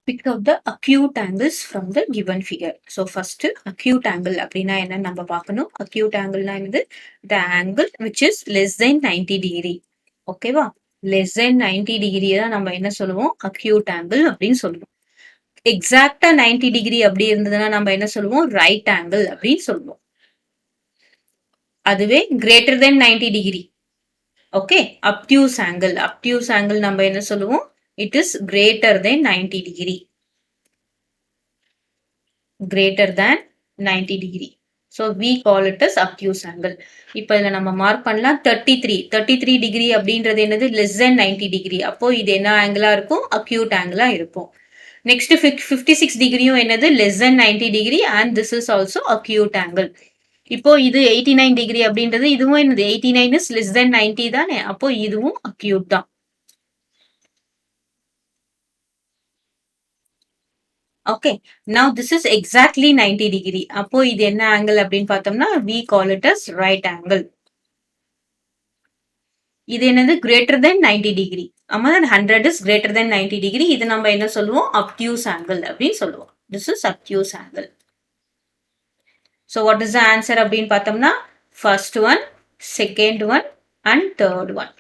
Pick out the acute angles from the given figure. So first acute angle அப்படின்னா என்ன நம்ம பார்க்கணும். acute angleனா என்னது? The angle which is less than 90 degree. ஓகேவா? less than 90 degree தான் நம்ம என்ன சொல்லுவோம்? acute angle அப்படின்னு சொல்லுவோம். எக்ஸாக்டா 90 டிகிரி அப்படி இருந்ததுன்னா நம்ம என்ன சொல்லுவோம்? ரைட் ஆங்கிள் அப்படின்னு சொல்லுவோம். அதுவே greater than 90 degree. Okay, obtuse angle நம்ம என்ன சொல்லுவோம்? It is greater than 90 degree. Greater than 90 degree. So we call it as obtuse angle. இப்போ இதில் நம்ம மார்க் பண்ணலாம் 33 டிகிரி அப்படின்றது என்னது? less than 90 degree. அப்போ இது என்ன ஆங்கிளா இருக்கும்? acute ஆங்கிளா இருக்கும். நெக்ஸ்ட் 56 டிகிரியும் என்னது? less than 90 degree and this is also acute angle. இப்போ இது 89 டிகிரி அப்படின்றது இதுவும் என்னது? 89 is less than 90 தானே? அப்போ இதுவும் acute தான். Okay, now this is exactly 90 degree. அப்போ இது என்ன ஆங்கிள் அப்படின்னு பார்த்தோம்னா we call it as right angle. இது என்னது? greater than 90 degree. ஆமா, 100 is greater than 90 degree. இது நம்ம என்ன சொல்லுவோம்? obtuse angle அப்படின்னு சொல்லுவோம். This is obtuse angle. So what is the answer அப்படின்னு பார்த்தோம்னா first one, second one and third one.